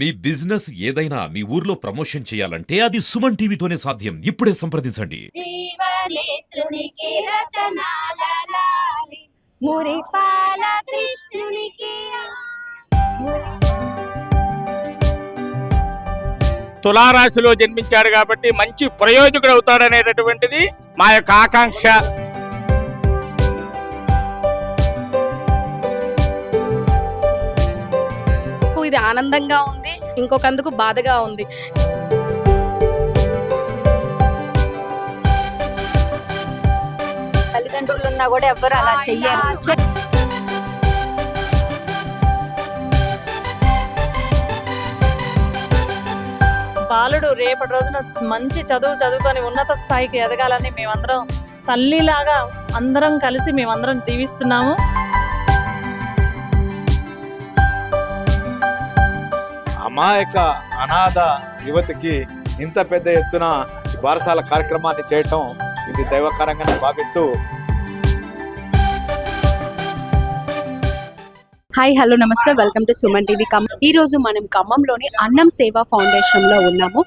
మీ business ఏదైనా మీ ఊర్లో promotion చేయాలంటే అది సుమన్ టీవీతోనే సాధ్యం. ఇప్పుడే సంప్రదించండి. జీవనేత్రునికి రతనాల లాలి మురిపాల కృష్ణునికి తులారాశిలో జన్మించాడు కాబట్టి మంచి ప్రయోజకుడు అవుతాడనేటటువంటిది మా యొక్క ఆకాంక్ష. ఇది ఆనందంగా ఉంది, ఇంకొకందుకు బాధగా ఉంది. తల్లిదండ్రులు ఉన్నా కూడా ఎవ్వరు అలా చెయ్యరు. బాలుడు రేపటి రోజున మంచి చదువుకొని ఉన్నత స్థాయికి ఎదగాలని మేమందరం తల్లిలాగా అందరం కలిసి మేమందరం దీవిస్తున్నాము. అమాయక అనాథ యువతికి ఇంత పెద్ద ఎత్తున బారసాల కార్యక్రమాన్ని చేయటం ఇది దైవకారంగా భావిస్తూ. హాయ్, హలో, నమస్తే, welcome to Suman TV Khammam. ఈ రోజు మనం ఖమ్మంలోని అన్నం సేవా ఫౌండేషన్ లో ఉన్నాము.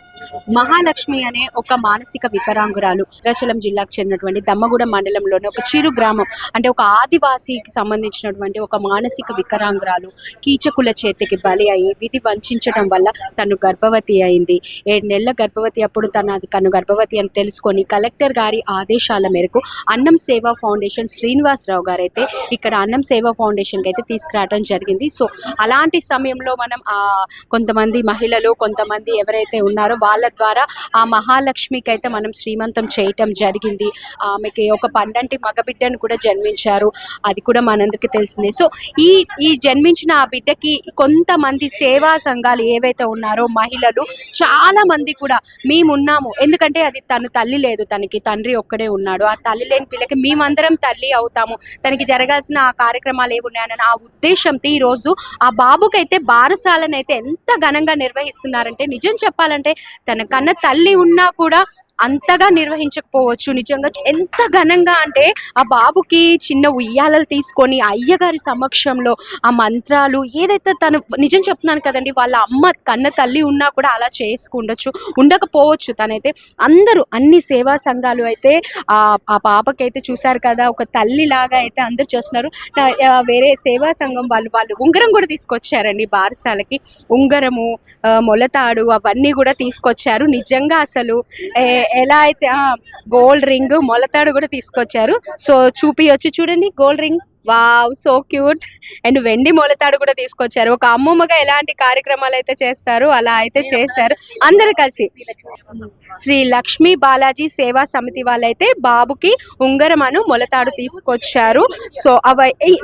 మహాలక్ష్మి అనే ఒక మానసిక వికలాంగురాలు భద్రాచలం జిల్లాకు చెందినటువంటి దమ్మగూడెం మండలంలోని ఒక చిరు గ్రామం, అంటే ఒక ఆదివాసీకి సంబంధించినటువంటి ఒక మానసిక వికలాంగురాలు కీచకుల చేతికి బలి అయ్యి విధి వంచడం వల్ల తను గర్భవతి అయింది. 7 నెలల గర్భవతి అప్పుడు తను గర్భవతి అని తెలుసుకొని కలెక్టర్ గారి ఆదేశాల మేరకు అన్నం సేవా ఫౌండేషన్ శ్రీనివాసరావు గారు అయితే ఇక్కడ అన్నం సేవా ఫౌండేషన్కి అయితే తీసుకురావడం జరిగింది. సో అలాంటి సమయంలో మనం కొంతమంది మహిళలు, కొంతమంది ఎవరైతే ఉన్నారో వాళ్ళ ద్వారా ఆ మహాలక్ష్మికి అయితే మనం శ్రీమంతం చేయటం జరిగింది. ఆమెకి ఒక పండంటి మగబిడ్డను కూడా జన్మించారు, అది కూడా మనందరికీ తెలిసిందే. సో ఈ జన్మించిన ఆ బిడ్డకి కొంతమంది సేవా సంఘాలు ఏవైతే ఉన్నారో మహిళలు చాలా మంది కూడా మేమున్నాము, ఎందుకంటే అది తను తల్లి లేదు, తనకి తండ్రి ఒక్కడే ఉన్నాడు. ఆ తల్లి లేని పిల్లకి మేమందరం తల్లి అవుతాము, తనకి జరగాల్సిన ఆ కార్యక్రమాలు ఏమున్నాయని ఆ ఉద్దేశంతో ఈరోజు ఆ బాబుకైతే బారసాలను అయితే ఎంత ఘనంగా నిర్వహిస్తున్నారంటే, నిజం చెప్పాలంటే తన కన్న తల్లి ఉన్నా కూడా అంతగా నిర్వహించకపోవచ్చు. నిజంగా ఎంత ఘనంగా అంటే ఆ బాబుకి చిన్న ఉయ్యాలలు తీసుకొని అయ్యగారి సమక్షంలో ఆ మంత్రాలు ఏదైతే తను, నిజం చెప్తున్నాను కదండి, వాళ్ళ అమ్మ కన్న తల్లి ఉన్నా కూడా అలా చేసుకుండొచ్చు, ఉండకపోవచ్చు. తనైతే అందరూ అన్ని సేవా సంఘాలు అయితే ఆ పాపకైతే చూశారు కదా, ఒక తల్లి లాగా అయితే అందరు చేస్తున్నారు. వేరే సేవా సంఘం వాళ్ళు ఉంగరం కూడా తీసుకొచ్చారండి బారసాలకి. ఉంగరము, మొలతాడు అవన్నీ కూడా తీసుకొచ్చారు. నిజంగా అసలు ఎలా అయితే గోల్డ్ రింగ్, మొలతాడు కూడా తీసుకొచ్చారు. సో చూపియొచ్చు, చూడండి gold ring, wow, so cute. And వెండి మొలతాడు కూడా తీసుకొచ్చారు. ఒక అమ్మమ్మగా ఎలాంటి కార్యక్రమాలు అయితే చేస్తారు అలా అయితే చేశారు అందరు కలిసి. శ్రీ లక్ష్మీ బాలాజీ సేవా సమితి వాళ్ళైతే బాబుకి ఉంగరమను మొలతాడు తీసుకొచ్చారు. సో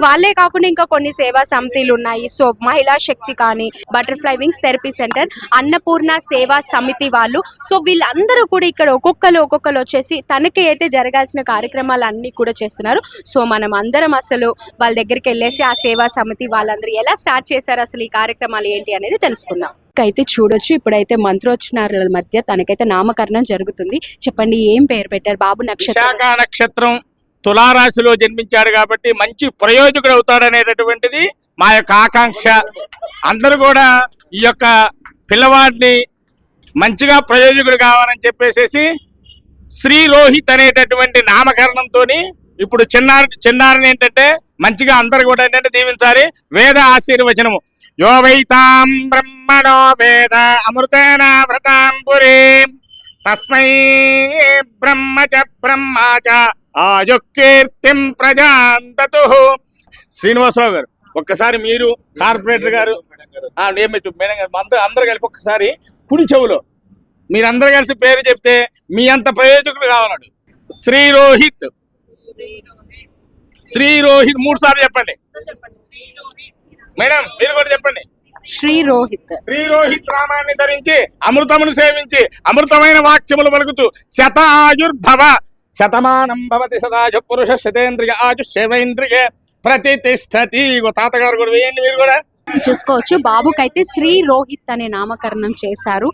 వాళ్ళే కాకుండా ఇంకా కొన్ని సేవా సమితిలు ఉన్నాయి. సో మహిళా శక్తి కానీ, butterfly wings therapy centre, Annapurna సేవా సమితి వాళ్ళు. సో వీళ్ళందరూ కూడా ఇక్కడ ఒక్కొక్కరు వచ్చేసి తనకి అయితే జరగాల్సిన కార్యక్రమాలు అన్ని కూడా చేస్తున్నారు. సో మనం అందరం అసలు వాళ్ళ దగ్గరికి వెళ్ళేసి ఆ సేవా సమితి వాళ్ళందరూ ఎలా స్టార్ట్ చేశారు, అసలు ఈ కార్యక్రమాలు ఏంటి అనేది తెలుసుకుందాం. అయితే చూడొచ్చు, ఇప్పుడైతే మంత్రోచ్చరణల మధ్య తనకైతే నామకరణం జరుగుతుంది. చెప్పండి, ఏం పేరు పెట్టారు? బాబు నక్షత్రం తులారాశిలో జన్మించాడు కాబట్టి మంచి ప్రయోజకుడు అవుతాడనేటటువంటిది మా యొక్క ఆకాంక్ష. అందరూ కూడా ఈ యొక్క పిల్లవాడిని మంచిగా ప్రయోజకుడు కావాలని చెప్పేసి శ్రీ రోహిత్ అనేటటువంటి నామకరణంతో ఇప్పుడు చిన్నారిని ఏంటంటే మంచిగా అందరు కూడా ఏంటంటే దీవించాలి. వేద ఆశీర్వచనము, యో వైతాం బ్రహ్మణో వేద అమృతేన వ్రతాం పురీం తస్మై బ్రహ్మచ ఆయుకీర్తిం ప్రజాంతతు. శ్రీనివాసరావు గారు, ఒక్కసారి మీరు, కార్పొరేటర్ గారు, మేడం గారు, అందరు కలిపి ఒక్కసారి కుడి చెవులో మీరందరూ కలిసి పేరు చెప్తే మీ అంత ప్రయోజకులు కావాలన్నాడు. శ్రీ రోహిత్ 3 సార్లు చెప్పండి. మేడం మీరు కూడా చెప్పండి. శ్రీ రోహిత్ రామాన్ని ధరించి అమృతమును సేవించి అమృతమైన వాక్యములు పలుకుతూ శత ఆయుర్భవ శతమానం భవతి సదాజు పురుష శతేంద్రియ ఆయుష్యేంద్రియ ప్రతిష్టతి. తాతగారు కూడా వేయండి, మీరు కూడా చూసుకోవచ్చు. బాబుకైతే శ్రీ రోహిత్ అనే నామకరణం చేశారు.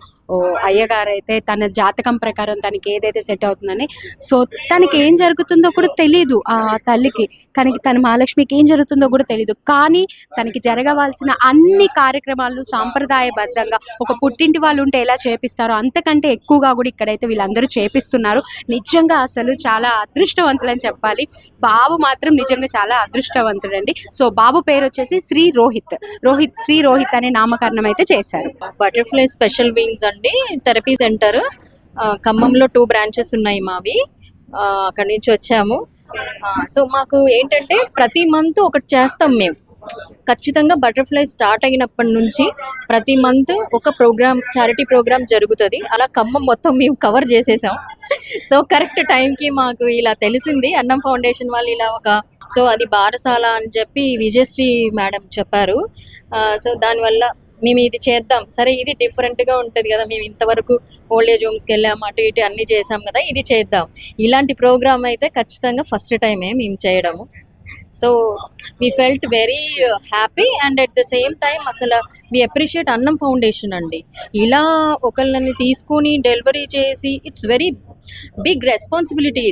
అయ్యగారు అయితే తన జాతకం ప్రకారం తనకి ఏదైతే సెట్ అవుతుందని, సో తనకి ఏం జరుగుతుందో కూడా తెలియదు ఆ తల్లికి, కానీ తన మహాలక్ష్మికి ఏం జరుగుతుందో కూడా తెలియదు. కానీ తనకి జరగవలసిన అన్ని కార్యక్రమాలు సాంప్రదాయబద్ధంగా ఒక పుట్టింటి వాళ్ళు ఉంటే ఎలా చేపిస్తారో అంతకంటే ఎక్కువగా కూడా ఇక్కడైతే వీళ్ళందరూ చేపిస్తున్నారు. నిజంగా అసలు చాలా అదృష్టవంతులని చెప్పాలి. బాబు మాత్రం నిజంగా చాలా అదృష్టవంతుడండి. సో బాబు పేరు వచ్చేసి శ్రీ రోహిత్ అనే నామకరణం అయితే చేశారు. బటర్ఫ్లై స్పెషల్ వింగ్స్ అండి, థెరపీ సెంటర్. ఖమ్మంలో 2 బ్రాంచెస్ ఉన్నాయి మావి. అక్కడి నుంచి వచ్చాము. సో మాకు ఏంటంటే ప్రతి మంత్ ఒకటి చేస్తాం మేము. ఖచ్చితంగా బటర్ఫ్లై స్టార్ట్ అయినప్పటి నుంచి ప్రతి మంత్ ఒక ప్రోగ్రామ్, చారిటీ ప్రోగ్రామ్ జరుగుతుంది. అలా ఖమ్మం మొత్తం మేము కవర్ చేసేసాం. సో కరెక్ట్ టైంకి మాకు ఇలా తెలిసింది, అన్నం ఫౌండేషన్ వాళ్ళు ఇలా సో అది బారసాల అని చెప్పి విజయశ్రీ మేడం చెప్పారు. సో దానివల్ల మేము ఇది చేద్దాం, సరే ఇది డిఫరెంట్గా ఉంటుంది కదా, మేము ఇంతవరకు ఓల్డేజ్ హోమ్స్కి వెళ్ళాము, అటు ఇటు అన్నీ చేసాం కదా, ఇది చేద్దాం. ఇలాంటి ప్రోగ్రామ్ అయితే ఖచ్చితంగా ఫస్ట్ టైమే మేము చేయడము. So we felt very happy and at the same time అసలు వీ అప్రిషియేట్ అన్నం ఫౌండేషన్ అండి. ఇలా ఒకళ్ళని తీసుకొని డెలివరీ చేసి ఇట్స్ వెరీ బిగ్ రెస్పాన్సిబిలిటీ.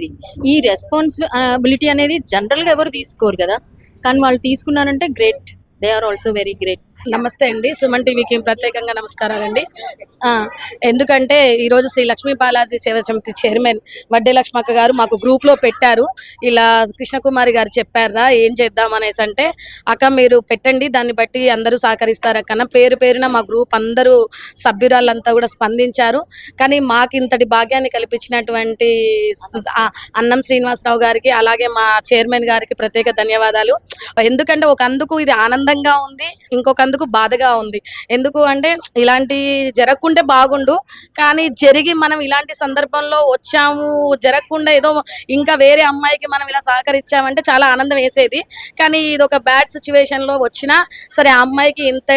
ఈ రెస్పాన్సిబిలిటీ అనేది జనరల్గా ఎవరు తీసుకోరు కదా, కానీ వాళ్ళు తీసుకున్నారంటే great. They are also very great. నమస్తే అండి, సుమన్ టీవీకి ప్రత్యేకంగా నమస్కారాలండి. ఎందుకంటే ఈరోజు శ్రీ లక్ష్మీ బాలాజీ సేవా సమితి చైర్మన్ వడ్డే లక్ష్మక్క గారు మాకు గ్రూప్లో పెట్టారు. ఇలా కృష్ణకుమారి గారు చెప్పారా ఏం చేద్దాం అనేసి అంటే, అక్క మీరు పెట్టండి, దాన్ని బట్టి అందరూ సహకరిస్తారు అక్క. పేరున మా గ్రూప్ అందరూ సభ్యురాళ్ళంతా కూడా స్పందించారు. కానీ మాకు ఇంతటి భాగ్యాన్ని కల్పించినటువంటి అన్నం శ్రీనివాసరావు గారికి, అలాగే మా చైర్మన్ గారికి ప్రత్యేక ధన్యవాదాలు. ఎందుకంటే ఒక అందుకు ఇది ఆనందంగా ఉంది, ఇంకొక అందుకు బాధగా ఉంది. ఎందుకు అంటే ఇలాంటి జరగకుంటే బాగుండు, కానీ జరిగి మనం ఇలాంటి సందర్భంలో వచ్చాము, జరగకుండా ఏదో ఇంకా వేరే అమ్మాయికి మనం ఇలా సహకరించామంటే చాలా ఆనందం వేసేది. కానీ ఇది ఒక బ్యాడ్ సిచ్యువేషన్లో వచ్చినా సరే, ఆ అమ్మాయికి ఇంత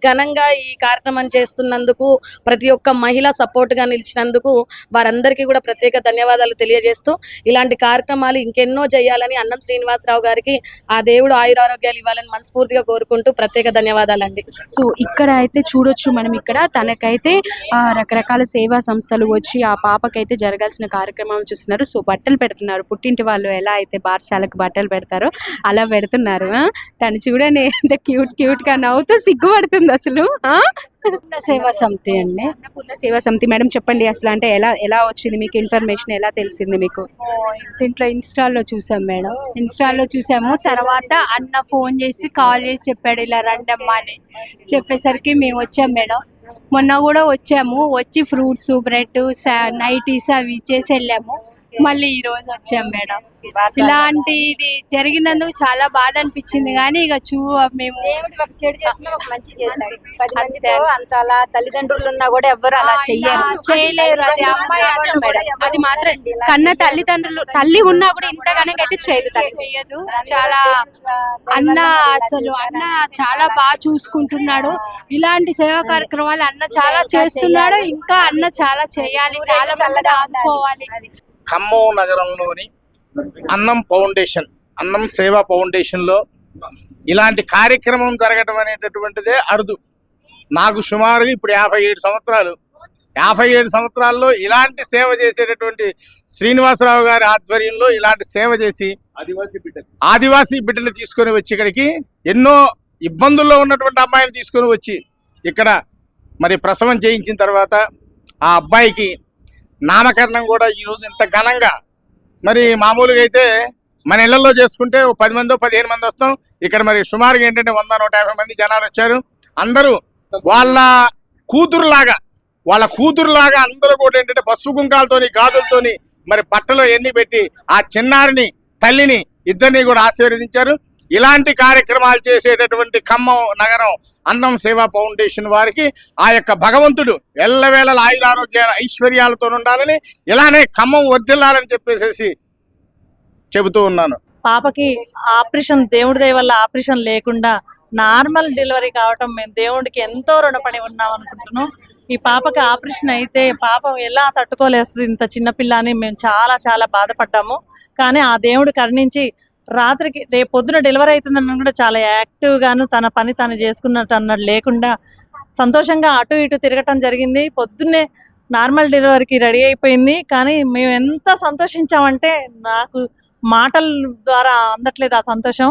ఘనంగా ఈ కార్యక్రమం చేస్తున్నందుకు, ప్రతి ఒక్క మహిళ సపోర్ట్గా నిలిచినందుకు వారందరికీ కూడా ప్రత్యేక ధన్యవాదాలు తెలియజేస్తూ, ఇలాంటి కార్యక్రమాలు ఇంకెన్నో చేయాలని అన్నం శ్రీనివాసరావు గారికి ఆ దేవుడు ఆయురారోగ్యాలు ఇవ్వాలని మనస్ఫూర్తిగా కోరుకుంటూ ప్రత్యేక ధన్యవాదాలండి. సో ఇక్కడ అయితే చూడొచ్చు మనం, ఇక్కడ తనకైతే రకరకాల సేవా సంస్థలు వచ్చి ఆ పాపకైతే జరగాల్సిన కార్యక్రమాలు చూస్తున్నారు. సో బట్టలు పెడుతున్నారు, పుట్టింటి వాళ్ళు ఎలా అయితే బారసాలకు బట్టలు పెడతారో అలా పెడుతున్నారు. తను చూడండి ఎంత క్యూట్ గా నవ్వుతూ సిగ్గుపడుతుంది అసలు. సేవా సమితి అండి. సేవా సమితి మేడం చెప్పండి, అసలు అంటే ఎలా వచ్చింది మీకు ఇన్ఫర్మేషన్, ఎలా తెలిసింది మీకు? దీంట్లో ఇన్స్టాల్లో చూసాం మేడం, ఇన్స్టాల్లో చూసాము. తర్వాత అన్న ఫోన్ చేసి కాల్ చేసి చెప్పాడు ఇలా రండమ్మా అని. చెప్పేసరికి మేము వచ్చాం మేడం. మొన్న కూడా వచ్చాము, వచ్చి ఫ్రూట్స్, బ్రెడ్, నైటీస్ అవి ఇచ్చేసి వెళ్ళాము. మళ్ళీ ఈ రోజు వచ్చాం మేడం. ఇలాంటిది జరిగినందుకు చాలా బాధ అనిపించింది, కానీ ఇక మేము దేవుడు ఒక చెడు చేసినా ఒక మంచి చేశాడు. 10 మందితో అంత అలా తల్లిదండ్రులు ఉన్నా కూడా ఎవ్వరు అలా చేయలేరు. అది అమ్మాయి అసలు మేడం, అది మాత్రం కన్న తల్లి ఉన్నా కూడా ఇంతగానే అయితే చేయదు. చాలా అన్న చాలా బాగా చూసుకుంటున్నాడు. ఇలాంటి సేవా కార్యక్రమాలు అన్న చాలా చేస్తున్నాడు, ఇంకా అన్న చాలా చేయాలి, చాలా మంది ఆదుకోవాలి. ఖమ్మం నగరంలోని అన్నం సేవా ఫౌండేషన్లో ఇలాంటి కార్యక్రమం జరగడం అనేటటువంటిదే అరుదు. నాకు సుమారు ఇప్పుడు 57 సంవత్సరాలు. 57 సంవత్సరాల్లో ఇలాంటి సేవ చేసేటటువంటి శ్రీనివాసరావు గారి ఆధ్వర్యంలో ఇలాంటి సేవ చేసి ఆదివాసీ బిడ్డలు తీసుకొని వచ్చి ఇక్కడికి, ఎన్నో ఇబ్బందుల్లో ఉన్నటువంటి అమ్మాయిని తీసుకొని వచ్చి ఇక్కడ మరి ప్రసవం చేయించిన తర్వాత ఆ అబ్బాయికి నామకరణం కూడా ఈరోజు ఇంత ఘనంగా, మరి మామూలుగా అయితే మన ఇళ్లలో చేసుకుంటే 10 మందో 15 మంది వస్తాం, ఇక్కడ మరి సుమారుగా ఏంటంటే 100-150 మంది జనాలు వచ్చారు. అందరూ వాళ్ళ కూతురులాగా అందరూ కూడా ఏంటంటే పసుపు కుంకాలతోని, గాజులతోని, మరి బట్టలో ఎన్ని పెట్టి ఆ చిన్నారిని, తల్లిని ఇద్దరిని కూడా ఆశీర్వదించారు. ఇలాంటి కార్యక్రమాలు చేసేటటువంటి ఖమ్మం నగరం అన్నం సేవా ఫౌండేషన్ వారికి ఆ యొక్క భగవంతుడు ఎల్లవేళల ఆయురారోగ్య ఐశ్వర్యాలతో ఉండాలని, ఇలానే ఖమ్మం వర్ధిల్లాలని చెప్పేసి చెబుతూ ఉన్నాను. పాపకి ఆపరేషన్, దేవుడి దయ వల్ల ఆపరేషన్ లేకుండా నార్మల్ డెలివరీ కావటం మేము దేవుడికి ఎంతో రుణపడి ఉన్నాం అనుకుంటున్నాం. ఈ పాపకి ఆపరేషన్ అయితే పాప ఎలా తట్టుకోలేస్తుంది, ఇంత చిన్నపిల్ల అని మేము చాలా చాలా బాధపడ్డాము. కానీ ఆ దేవుడు కరుణించి రాత్రికి రేపు పొద్దున డెలివరీ అవుతుందని కూడా చాలా యాక్టివ్గాను తన పని తను చేసుకున్నట్టు అన్నట్టు లేకుండా సంతోషంగా అటు ఇటు తిరగటం జరిగింది. పొద్దున్నే నార్మల్ డెలివరీకి రెడీ అయిపోయింది. కానీ మేము ఎంత సంతోషించామంటే నాకు మాటల ద్వారా అందట్లేదు ఆ సంతోషం.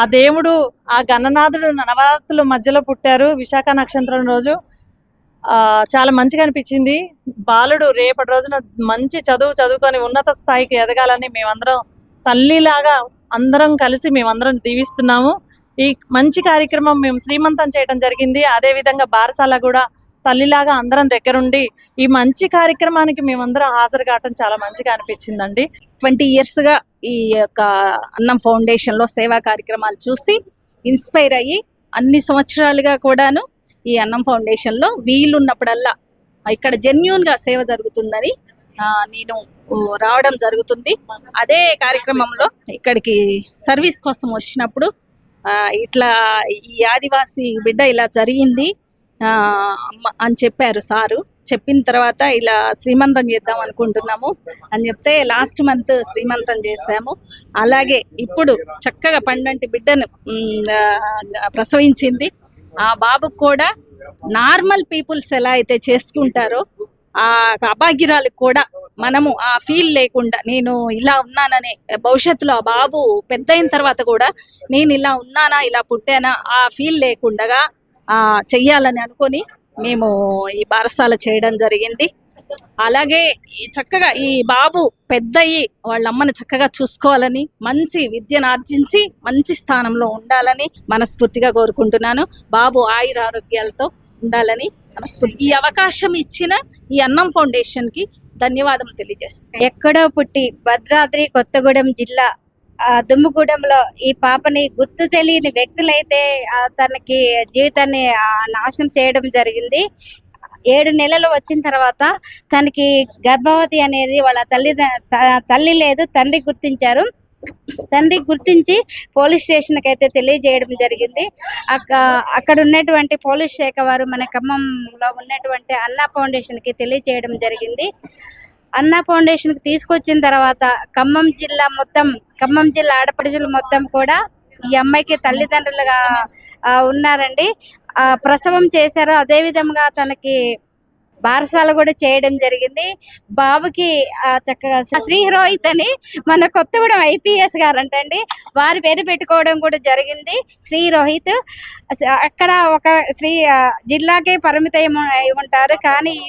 ఆ దేవుడు, ఆ గణనాథుడు నవరాత్రుల మధ్యలో పుట్టారు విశాఖ నక్షత్రం రోజు. చాలా మంచిగా అనిపించింది. బాలుడు రేపటి రోజున మంచి చదువుకొని ఉన్నత స్థాయికి ఎదగాలని మేమందరం తల్లిలాగా అందరం కలిసి మేమందరం దీవిస్తున్నాము. ఈ మంచి కార్యక్రమం మేము శ్రీమంతం చేయడం జరిగింది. అదే విధంగా బారసాల కూడా తల్లిలాగా అందరం దగ్గరుండి ఈ మంచి కార్యక్రమానికి మేమందరం హాజరు కావటం చాలా మంచిగా అనిపించిందండి. 20 years గా ఈ యొక్క అన్నం ఫౌండేషన్ లో సేవా కార్యక్రమాలు చూసి ఇన్స్పైర్ అయ్యి అన్ని సంవత్సరాలుగా కూడాను ఈ అన్నం ఫౌండేషన్ లో వీలున్నప్పుడల్లా ఇక్కడ జెన్యూన్ గా సేవ జరుగుతుందని నేను రావడం జరుగుతుంది. అదే కార్యక్రమంలో ఇక్కడికి సర్వీస్ కోసం వచ్చినప్పుడు ఇట్లా ఈ ఆదివాసి బిడ్డ ఇలా జరిగింది అని చెప్పారు సారు. చెప్పిన తర్వాత ఇలా శ్రీమంతం చేద్దాం అనుకుంటున్నాము అని చెప్తే లాస్ట్ మంత్ శ్రీమంతం చేశాము. అలాగే ఇప్పుడు చక్కగా పండంటి బిడ్డను ప్రసవించింది. ఆ బాబుకు కూడా నార్మల్ పీపుల్స్ ఎలా అయితే చేసుకుంటారో ఆ అభాగ్యురాలకు కూడా మనము ఆ ఫీల్ లేకుండా నేను ఇలా ఉన్నాననే, భవిష్యత్తులో ఆ బాబు పెద్ద అయిన తర్వాత కూడా నేను ఇలా ఉన్నానా ఇలా పుట్టానా ఆ ఫీల్ లేకుండా చెయ్యాలని అనుకొని మేము ఈ బారసాల చేయడం జరిగింది. అలాగే చక్కగా ఈ బాబు పెద్దయి వాళ్ళ అమ్మని చక్కగా చూసుకోవాలని, మంచి విద్యను ఆర్జించి మంచి స్థానంలో ఉండాలని మనస్ఫూర్తిగా కోరుకుంటున్నాను. బాబు ఆయురారోగ్యాలతో ఉండాలని మనస్ఫూర్తి ఈ అవకాశం ఇచ్చిన ఈ అన్నం ఫౌండేషన్ కి ధన్యవాదం తెలియజేస్తున్నాను. ఎక్కడో పుట్టి భద్రాద్రి కొత్తగూడెం జిల్లా దుమ్ముగూడెంలో ఈ పాపని గుర్తు తెలియని వ్యక్తులైతే తనకి జీవితాన్ని నాశనం చేయడం జరిగింది. 7 నెలలు వచ్చిన తర్వాత తనకి గర్భవతి అనేది వాళ్ళ తల్లి లేదు, తండ్రి గుర్తించారు. తండ్రి గుర్తించి పోలీస్ స్టేషన్కి అయితే తెలియజేయడం జరిగింది. అక్కడ ఉన్నటువంటి పోలీస్ శాఖ వారు మన ఖమ్మంలో ఉన్నటువంటి అన్నా ఫౌండేషన్కి తెలియజేయడం జరిగింది. అన్నా ఫౌండేషన్కి తీసుకొచ్చిన తర్వాత ఖమ్మం జిల్లా ఆడపడుచులు మొత్తం కూడా ఈ అమ్మాయికి తల్లిదండ్రులుగా ఉన్నారండి. ప్రసవం చేశారు. అదే విధంగా తనకి బారసాల కూడా చేయడం జరిగింది. బాబుకి చక్కగా శ్రీ రోహిత్ అని మన కొత్తగూడెం IPS గారు అంటండి, వారి పేరు పెట్టుకోవడం కూడా జరిగింది. శ్రీ రోహిత్ అక్కడ ఒక జిల్లాకే పరిమితం అయి ఉంటారు. కానీ ఈ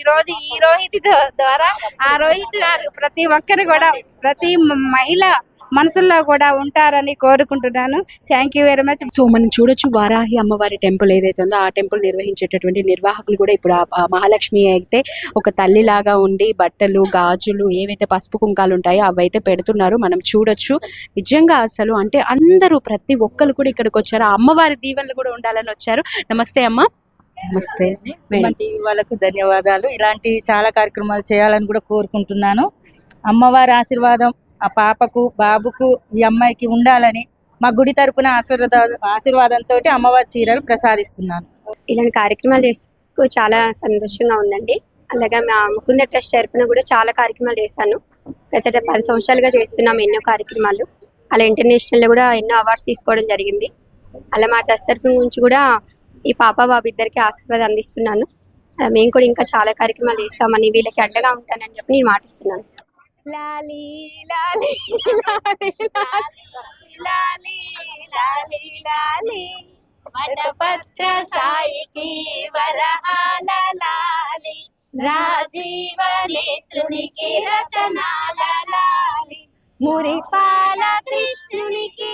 రోహిత్ ద్వారా ఆ రోహిత్ గారు ప్రతి ఒక్కరు కూడా ప్రతి మహిళ మనసుల్లో కూడా ఉంటారని కోరుకుంటున్నాను. Thank you very much. So మనం చూడొచ్చు, వారాహి అమ్మవారి టెంపుల్ ఏదైతే ఉందో ఆ టెంపుల్ నిర్వహించేటటువంటి నిర్వాహకులు కూడా ఇప్పుడు ఆ మహాలక్ష్మి అయితే ఒక తల్లిలాగా ఉండి బట్టలు, గాజులు, ఏవైతే పసుపు కుంకాలు ఉంటాయో అవైతే పెడుతున్నారు. మనం చూడొచ్చు. నిజంగా అసలు అంటే అందరూ ప్రతి ఒక్కరు కూడా ఇక్కడికి వచ్చారు. ఆ అమ్మవారి దీవెనలు కూడా ఉండాలని వచ్చారు. నమస్తే అమ్మ. నమస్తే. టీవీ వాళ్ళకు ధన్యవాదాలు. ఇలాంటి చాలా కార్యక్రమాలు చేయాలని కూడా కోరుకుంటున్నాను. అమ్మవారి ఆశీర్వాదం ఆ పాపకు, బాబుకు, ఈ అమ్మాయికి ఉండాలని మా గుడి తరపున ఆశీర్వాదంతో అమ్మవారి చీరలు ప్రసాదిస్తున్నాను. ఇలాంటి కార్యక్రమాలు చేస్తూ చాలా సంతోషంగా ఉందండి. అలాగే మా ముకుంద ట్రస్ట్ తరపున కూడా చాలా కార్యక్రమాలు చేస్తాను. గత 10 సంవత్సరాలుగా చేస్తున్నాము ఎన్నో కార్యక్రమాలు. అలా ఇంటర్నేషనల్లో కూడా ఎన్నో అవార్డ్స్ తీసుకోవడం జరిగింది. అలా మా ట్రస్ట్ తరపున నుంచి కూడా ఈ పాప బాబు ఇద్దరికి ఆశీర్వాదం అందిస్తున్నాను. మేము కూడా ఇంకా చాలా కార్యక్రమాలు చేస్తామని, వీళ్ళకి అండగా ఉంటానని చెప్పి నేను మాటిస్తున్నాను. లాలీ లాలీ లాలీ లాలీ లాలీ లాలీ వటపత్ర సాయికి వరహాల లాలి, రాజీవ నేత్రునికి రతనాల లాలి, మురిపాల కృష్ణునికి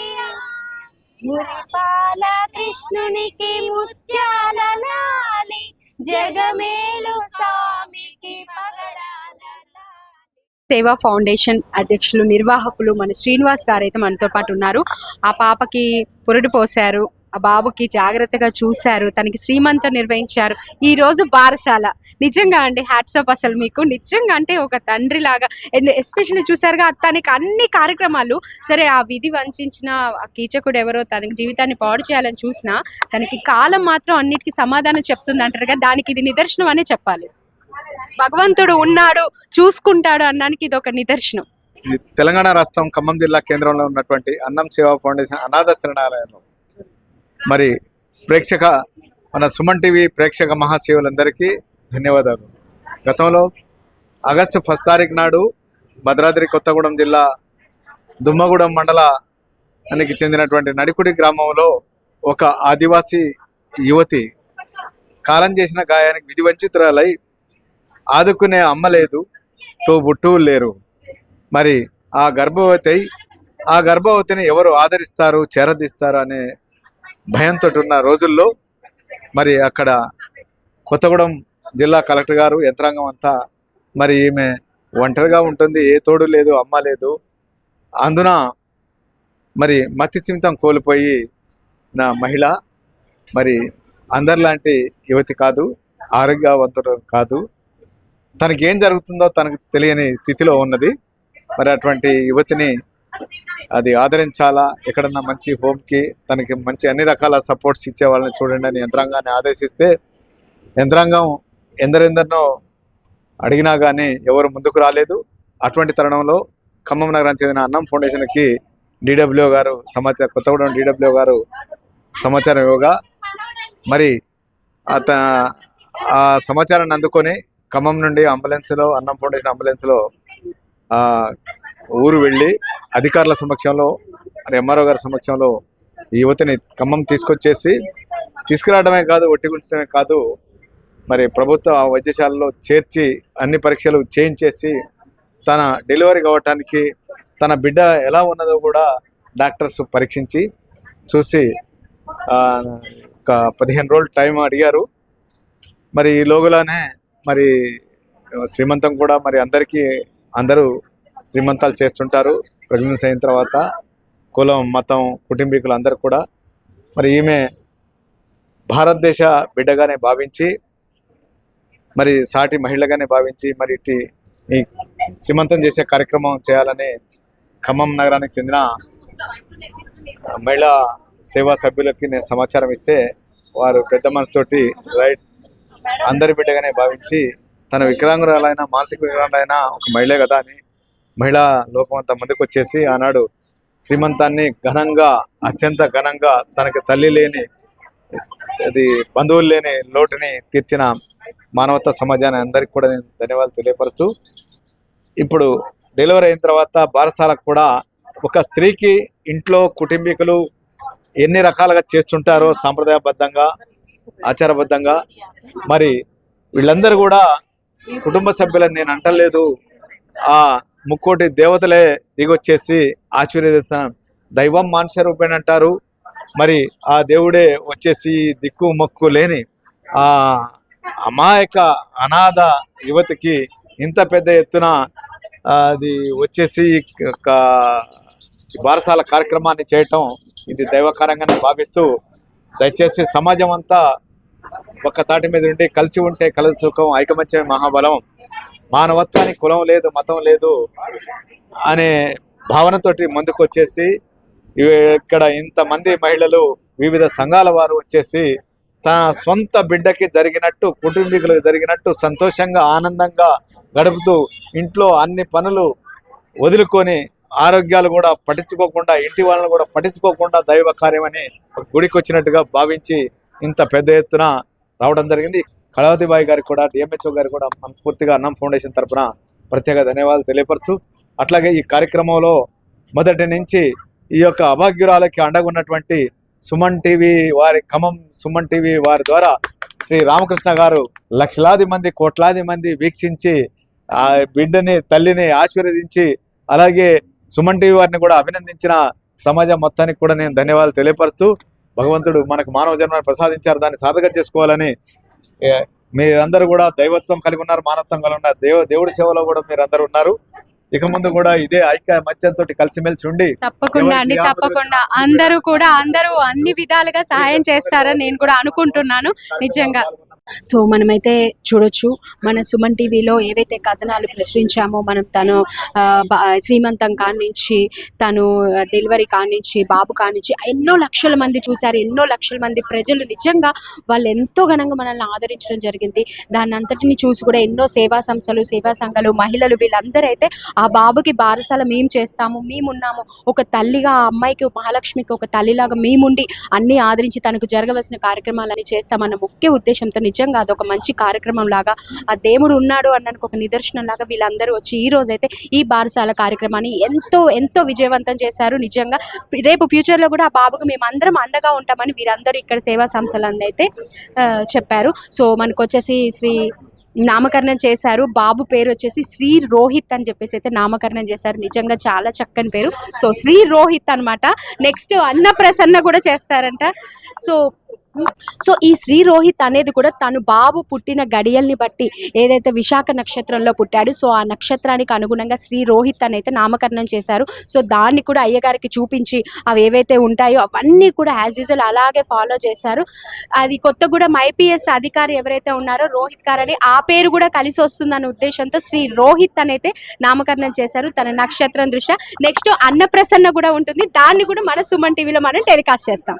ముత్యాల లాలి, జగమేలు స్వామికి పగడాల. సేవా ఫౌండేషన్ అధ్యక్షులు, నిర్వాహకులు మన శ్రీనివాస్ గారు అయితే మనతో పాటు ఉన్నారు. ఆ పాపకి పురుడు పోశారు, ఆ బాబుకి జాగ్రత్తగా చూశారు, తనకి శ్రీమంతం నిర్వహించారు. ఈ రోజు బారసాల. నిజంగా అండి హ్యాట్సాప్ అసలు మీకు. నిజంగా అంటే ఒక తండ్రి లాగా, అండ్ ఎస్పెషల్లీ చూసారుగా తనకి అన్ని కార్యక్రమాలు సరే, ఆ విధి వంచిన కీచకుడు ఎవరో తనకి జీవితాన్ని పాడు చేయాలని చూసినా తనకి కాలం మాత్రం అన్నిటికీ సమాధానం చెప్తుంది అంటారు కదా, దానికి ఇది నిదర్శనం అనే చెప్పాలి. భగవంతుడు ఉన్నాడు, చూసుకుంటాడు అన్నానికి ఇది ఒక నిదర్శనం. ఇది తెలంగాణ రాష్ట్రం ఖమ్మం జిల్లా కేంద్రంలో ఉన్నటువంటి అన్నం సేవా ఫౌండేషన్ అనాథ శరణాలయంలో మరి ప్రేక్షక మన సుమన్ టీవీ ప్రేక్షక మహాశివులందరికీ ధన్యవాదాలు. గతంలో ఆగస్టు 1 తారీఖు నాడు భద్రాద్రి కొత్తగూడెం జిల్లా దుమ్మగూడెం మండలానికి చెందినటువంటి నడికుడి గ్రామంలో ఒక ఆదివాసీ యువతి కాలం చేసిన గాయానికి విధివంచితురాలై ఆదుకునే అమ్మ లేదు, తోబుట్టువులు లేరు. మరి ఆ గర్భవతిని ఎవరు ఆదరిస్తారు, చేరదీస్తారు అనే భయంతో ఉన్న రోజుల్లో మరి అక్కడ కొత్తగూడెం జిల్లా కలెక్టర్ గారు యంత్రాంగం అంతా మరి ఈమె ఒంటరిగా ఉంటుంది, ఏ తోడు లేదు, అమ్మ లేదు, అందున మరి మతి స్థిమితం కోల్పోయి నా మహిళ మరి అందరిలాంటి యువతి కాదు, ఆరోగ్యవంతుడు కాదు, తనకి ఏం జరుగుతుందో తనకు తెలియని స్థితిలో ఉన్నది. మరి అటువంటి యువతిని అది ఆదరించాలా, ఎక్కడన్నా మంచి హోమ్కి తనకి మంచి అన్ని రకాల సపోర్ట్స్ ఇచ్చే వాళ్ళని చూడండి అని యంత్రాంగాన్ని ఆదేశిస్తే యంత్రాంగం ఎందరెందరినో అడిగినా కానీ ఎవరు ముందుకు రాలేదు. అటువంటి తరుణంలో ఖమ్మం నగరానికి చెందిన అన్నం ఫౌండేషన్కి డిడబ్ల్యూ గారు కొత్తగూడెం డిడబ్ల్యూ గారు సమాచారం ఇవ్వగా మరి ఆ సమాచారాన్ని అందుకొని ఖమ్మం నుండి అంబులెన్స్లో అన్నం ఫౌండేషన్ అంబులెన్స్లో ఊరు వెళ్ళి అధికారుల సమక్షంలో ఎంఆర్ఓ గారి సమక్షంలో ఈ యువతిని ఖమ్మం తీసుకురావడమే కాదు, ఒట్టిగుంచడమే కాదు, మరి ప్రభుత్వ వైద్యశాలలో చేర్చి అన్ని పరీక్షలు చేయించేసి తన డెలివరీ కావటానికి తన బిడ్డ ఎలా ఉన్నదో కూడా డాక్టర్స్ పరీక్షించి చూసి ఒక 15 రోజులు టైం అడిగారు. మరి ఈ లోగులానే మరి శ్రీమంతం కూడా మరి అందరూ శ్రీమంతాలు చేస్తుంటారు ప్రెగ్నెన్సీ అయిన తర్వాత, కులం మతం కుటుంబీకులు అందరూ కూడా. మరి ఈమె భారతదేశ బిడ్డగానే భావించి మరి సాటి మహిళగానే భావించి మరి ఈ శ్రీమంతం చేసే కార్యక్రమం చేయాలని ఖమ్మం నగరానికి చెందిన మహిళా సేవా సభ్యులకి నేను సమాచారం ఇస్తే వారు పెద్ద మనసుతోటి రైట్ అందరి బిడ్డగానే భావించి తన వికలాంగురాలైన మానసిక వికలాంగులైన ఒక మహిళే కదా అని మహిళా లోకం అంతా ముందుకు వచ్చేసి ఆనాడు శ్రీమంతాన్ని అత్యంత ఘనంగా తనకి తల్లి లేని బంధువులు లేని లోటుని తీర్చిన మానవతా సమాజాన్ని అందరికీ కూడా నేను ధన్యవాదాలు తెలియపరుస్తూ, ఇప్పుడు డెలివరీ అయిన తర్వాత బారసాలకు కూడా ఒక స్త్రీకి ఇంట్లో కుటుంబీకులు ఎన్ని రకాలుగా చేస్తుంటారో సాంప్రదాయబద్ధంగా ఆచారబద్ధంగా మరి వీళ్ళందరూ కూడా కుటుంబ సభ్యులని నేను అంటలేదు, ఆ ముక్కోటి దేవతలే దిగొచ్చేసి ఆశీర్వదిస్తాను. దైవం మానుష రూపేణ అంటారు, మరి ఆ దేవుడే వచ్చేసి దిక్కు మొక్కు లేని ఆ అమాయక అనాథ యువతికి ఇంత పెద్ద ఎత్తున అది వచ్చేసి బారసాల కార్యక్రమాన్ని చేయటం ఇది దైవకారంగానే భావిస్తూ దయచేసి సమాజం అంతా ఒక్క తాటి మీద ఉండి కలిసి ఉంటే కలసి సుఖం, ఐకమత్యమే మహాబలం, మానవత్వానికి కులం లేదు మతం లేదు అనే భావనతోటి ముందుకు వచ్చేసి ఇక్కడ ఇంతమంది మహిళలు వివిధ సంఘాల వారు వచ్చేసి తన సొంత బిడ్డకి జరిగినట్టు కుటుంబీకులకు జరిగినట్టు సంతోషంగా ఆనందంగా గడుపుతూ ఇంట్లో అన్ని పనులు వదులుకొని ఆరోగ్యాలు కూడా పట్టించుకోకుండా ఇంటి వాళ్ళని కూడా పట్టించుకోకుండా దైవ కార్యమని గుడికి వచ్చినట్టుగా భావించి ఇంత పెద్ద ఎత్తున రావడం జరిగింది. కళావతిబాయి గారికి కూడా డిఎంహెచ్ఓ గారికి కూడా మనస్ఫూర్తిగా అన్నం ఫౌండేషన్ తరఫున ప్రత్యేక ధన్యవాదాలు తెలియపరుస్తూ, అట్లాగే ఈ కార్యక్రమంలో మొదటి నుంచి ఈ యొక్క అభాగ్యురాలకి అండగున్నటువంటి సుమన్ టీవీ వారి ఖమ్మం సుమన్ టీవీ వారి ద్వారా శ్రీ రామకృష్ణ గారు లక్షలాది మంది కోట్లాది మంది వీక్షించి ఆ బిడ్డని తల్లిని ఆశీర్వదించి అలాగే సుమన్ టీవీ వారిని కూడా అభినందించిన సమాజం మొత్తానికి కూడా నేను ధన్యవాదాలు తెలియపరుస్తూ, భగవంతుడు మనకు మానవ జన్మను ప్రసాదించారు, దాన్ని సాధక చేసుకోవాలని మీరందరూ కూడా దైవత్వం కలిగి ఉన్నారు, మానవత్వం కలిగి ఉన్నారు, దేవుడి సేవలో కూడా మీరందరూ ఉన్నారు. ఇక ముందు కూడా ఇదే ఐకమత్యంతో కలిసిమెలిసి ఉండి తప్పకుండా అండి, తప్పకుండా అందరూ అన్ని విధాలుగా సహాయం చేస్తారని నేను కూడా అనుకుంటున్నాను. నిజంగా సో మనమైతే చూడొచ్చు మన సుమన్ టీవీలో ఏవైతే కథనాలు ప్రచురించామో మనం తను శ్రీమంతం కానించి తను డెలివరీ కానించి బాబు కానించి ఎన్నో లక్షల మంది చూశారు, ఎన్నో లక్షల మంది ప్రజలు నిజంగా వాళ్ళు ఎంతో ఘనంగా మనల్ని ఆదరించడం జరిగింది. దాన్ని అంతటిని చూసి కూడా ఎన్నో సేవా సంస్థలు, సేవా సంఘాలు, మహిళలు వీళ్ళందరూ అయితే ఆ బాబుకి బారసాల మేము చేస్తాము, మేమున్నాము, ఒక తల్లిగా ఆ అమ్మాయికి మహాలక్ష్మికి ఒక తల్లిలాగా మేముండి అన్నీ ఆదరించి తనకు జరగవలసిన కార్యక్రమాలన్నీ చేస్తామన్న ముఖ్య ఉద్దేశంతో నిజంగా అదొక మంచి కార్యక్రమం లాగా, ఆ దేవుడు ఉన్నాడు అన్నడానికి ఒక నిదర్శనం లాగా వీళ్ళందరూ వచ్చి ఈ రోజైతే ఈ బారసాల కార్యక్రమాన్ని ఎంతో ఎంతో విజయవంతం చేశారు. నిజంగా రేపు ఫ్యూచర్లో కూడా ఆ బాబుకు మేము అందరం అండగా ఉంటామని వీరందరూ ఇక్కడ సేవా సంస్థలన్నీ అయితే చెప్పారు. సో మనకు వచ్చేసి నామకరణం చేశారు. బాబు పేరు వచ్చేసి శ్రీ రోహిత్ అని చెప్పేసి అయితే నామకరణం చేశారు. నిజంగా చాలా చక్కని పేరు. సో శ్రీ రోహిత్ అన్నమాట. నెక్స్ట్ అన్నప్రసన్న కూడా చేస్తారంట. సో ఈ శ్రీ రోహిత్ అనేది కూడా తను బాబు పుట్టిన గడియల్ని బట్టి ఏదైతే విశాఖ నక్షత్రంలో పుట్టాడు, సో ఆ నక్షత్రానికి అనుగుణంగా శ్రీ రోహిత్ అని అయితే నామకరణం చేశారు. సో దాన్ని కూడా అయ్యగారికి చూపించి అవి ఏవైతే ఉంటాయో అవన్నీ కూడా యాజ్ యూజువల్ అలాగే ఫాలో చేశారు. అది కొత్తగూడెం ఐపీఎస్ అధికారి ఎవరైతే ఉన్నారో రోహిత్ గారు అని ఆ పేరు కూడా కలిసి వస్తుందన్న ఉద్దేశంతో శ్రీ రోహిత్ అని అయితే నామకరణం చేశారు తన నక్షత్రం దృష్ట్యా. నెక్స్ట్ అన్నప్రసన్న కూడా ఉంటుంది, దాన్ని కూడా మన సుమన్ టీవీలో మనం టెలికాస్ట్ చేస్తాం.